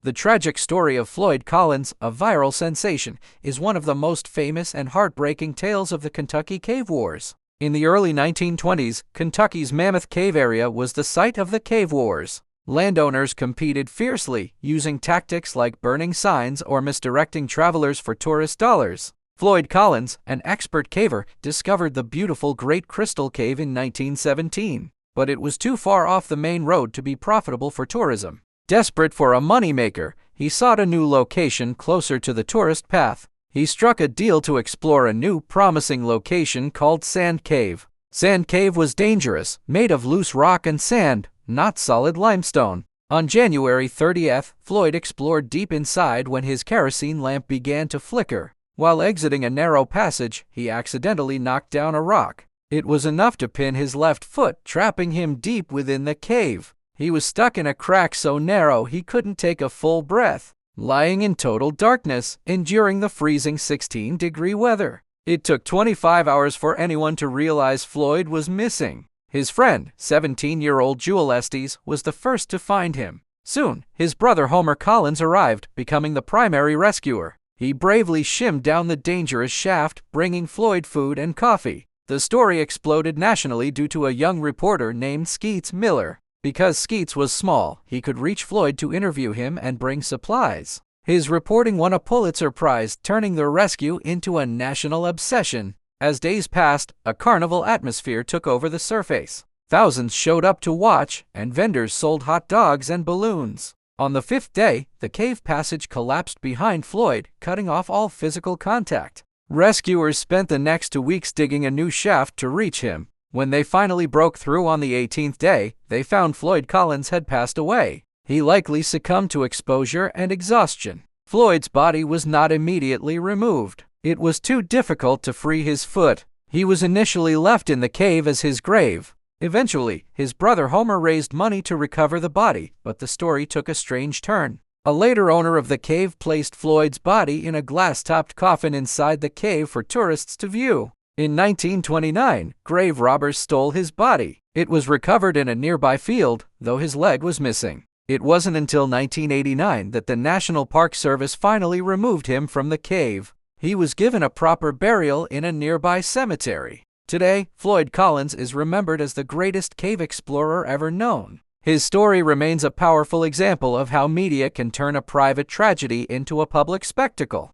The tragic story of Floyd Collins, a viral sensation, is one of the most famous and heartbreaking tales of the Kentucky Cave Wars. In the early 1920s, Kentucky's Mammoth Cave area was the site of the Cave Wars. Landowners competed fiercely, using tactics like burning signs or misdirecting travelers for tourist dollars. Floyd Collins, an expert caver, discovered the beautiful Great Crystal Cave in 1917, but it was too far off the main road to be profitable for tourism. Desperate for a moneymaker, he sought a new location closer to the tourist path. He struck a deal to explore a new, promising location called Sand Cave. Sand Cave was dangerous, made of loose rock and sand, not solid limestone. On January 30th, Floyd explored deep inside when his kerosene lamp began to flicker. While exiting a narrow passage, he accidentally knocked down a rock. It was enough to pin his left foot, trapping him deep within the cave. He was stuck in a crack so narrow he couldn't take a full breath, lying in total darkness, enduring the freezing 16-degree weather. It took 25 hours for anyone to realize Floyd was missing. His friend, 17-year-old Jewel Estes, was the first to find him. Soon, his brother Homer Collins arrived, becoming the primary rescuer. He bravely shimmed down the dangerous shaft, bringing Floyd food and coffee. The story exploded nationally due to a young reporter named Skeets Miller. Because Skeets was small, he could reach Floyd to interview him and bring supplies. His reporting won a Pulitzer Prize, turning the rescue into a national obsession. As days passed, a carnival atmosphere took over the surface. Thousands showed up to watch, and vendors sold hot dogs and balloons. On the fifth day, the cave passage collapsed behind Floyd, cutting off all physical contact. Rescuers spent the next 2 weeks digging a new shaft to reach him. When they finally broke through on the 18th day, they found Floyd Collins had passed away. He likely succumbed to exposure and exhaustion. Floyd's body was not immediately removed. It was too difficult to free his foot. He was initially left in the cave as his grave. Eventually, his brother Homer raised money to recover the body, but the story took a strange turn. A later owner of the cave placed Floyd's body in a glass-topped coffin inside the cave for tourists to view. In 1929, grave robbers stole his body. It was recovered in a nearby field, though his leg was missing. It wasn't until 1989 that the National Park Service finally removed him from the cave. He was given a proper burial in a nearby cemetery. Today, Floyd Collins is remembered as the greatest cave explorer ever known. His story remains a powerful example of how media can turn a private tragedy into a public spectacle.